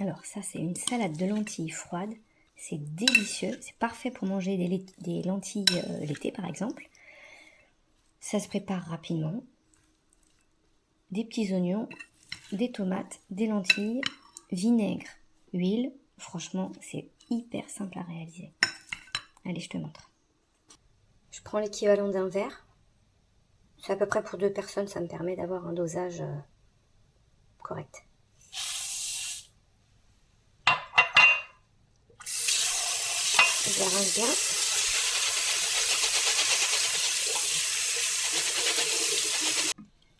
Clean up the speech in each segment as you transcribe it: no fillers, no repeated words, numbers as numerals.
Alors ça, c'est une salade de lentilles froides. C'est délicieux. C'est parfait pour manger des lentilles l'été, par exemple. Ça se prépare rapidement. Des petits oignons, des tomates, des lentilles, vinaigre, huile. Franchement, c'est hyper simple à réaliser. Allez, je te montre. Je prends l'équivalent d'un verre. C'est à peu près pour 2 personnes. Ça me permet d'avoir un dosage correct. Je la rince bien.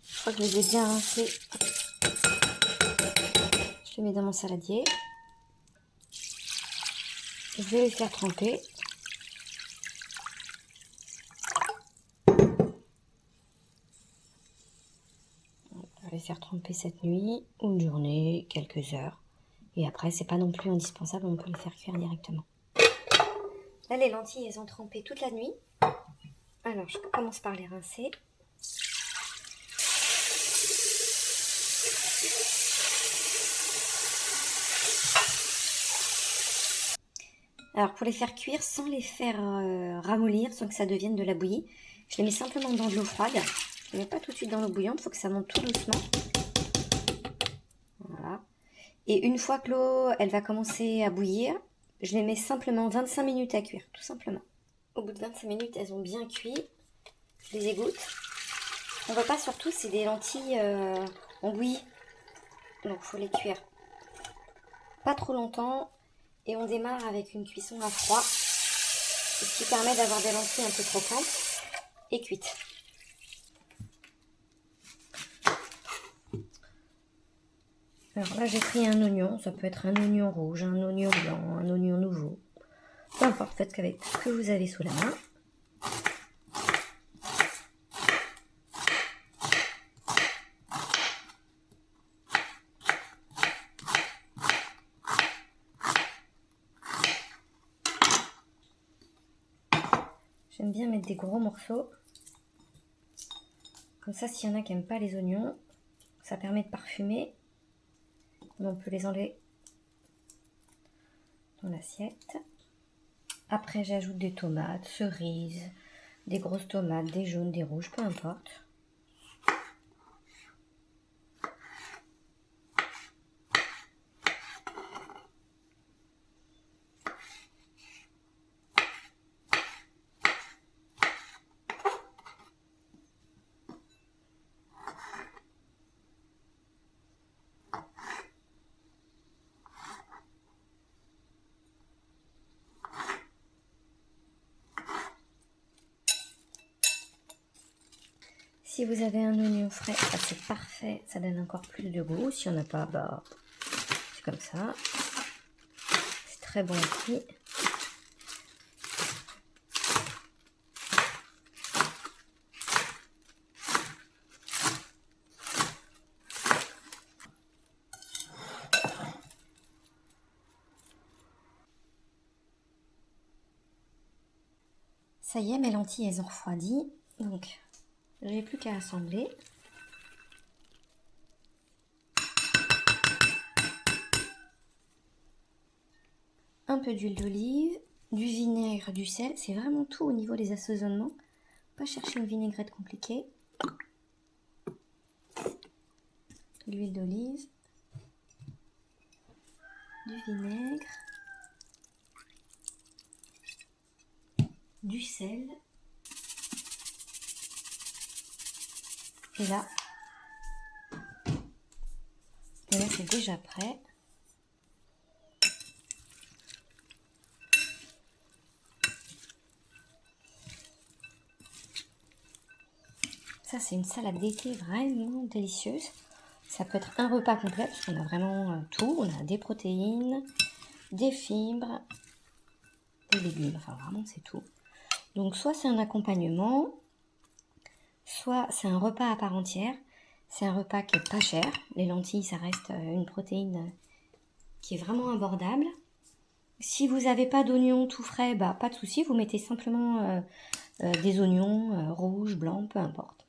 Je crois que je les ai bien rincés. Je les mets dans mon saladier. Je vais les faire tremper. On va les faire tremper cette nuit, ou une journée, quelques heures. Et après, c'est pas non plus indispensable, on peut les faire cuire directement. Là, les lentilles, elles ont trempé toute la nuit. Alors, je commence par les rincer. Alors, pour les faire cuire, sans les faire ramollir, sans que ça devienne de la bouillie, je les mets simplement dans de l'eau froide. Je ne les mets pas tout de suite dans l'eau bouillante, il faut que ça monte tout doucement. Voilà. Et une fois que l'eau, elle va commencer à bouillir, je les mets simplement 25 minutes à cuire, tout simplement. Au bout de 25 minutes, elles ont bien cuit. Je les égoutte. On ne veut pas surtout, c'est des lentilles en bouillie. Donc, il faut les cuire pas trop longtemps. Et on démarre avec une cuisson à froid, ce qui permet d'avoir des lentilles un peu croquantes et cuites. Alors là, j'ai pris un oignon. Ça peut être un oignon rouge, un oignon blanc, un oignon nouveau. Peu importe, faites qu'avec ce que vous avez sous la main. J'aime bien mettre des gros morceaux. Comme ça, s'il y en a qui n'aiment pas les oignons, ça permet de parfumer. On peut les enlever dans l'assiette. Après, j'ajoute des tomates, cerises, des grosses tomates, des jaunes, des rouges, peu importe. Si vous avez un oignon frais, c'est parfait, ça donne encore plus de goût. Si on n'a pas, bah, c'est comme ça. C'est très bon aussi. Ça y est, mes lentilles, elles ont refroidi. Donc, j'ai plus qu'à assembler. Un peu d'huile d'olive, du vinaigre, du sel. C'est vraiment tout au niveau des assaisonnements. Pas chercher une vinaigrette compliquée. L'huile d'olive, du vinaigre, du sel. Et là c'est déjà prêt. Ça, c'est une salade d'été vraiment délicieuse. Ça peut être un repas complet parce qu'on a vraiment tout. On a des protéines, des fibres, des légumes. Enfin, vraiment, c'est tout. Donc, soit c'est un accompagnement, soit c'est un repas à part entière. C'est un repas qui est pas cher. Les lentilles, ça reste une protéine qui est vraiment abordable. Si vous n'avez pas d'oignons tout frais, bah, pas de souci. Vous mettez simplement des oignons rouges, blancs, peu importe.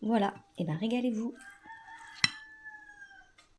Voilà, et ben régalez-vous.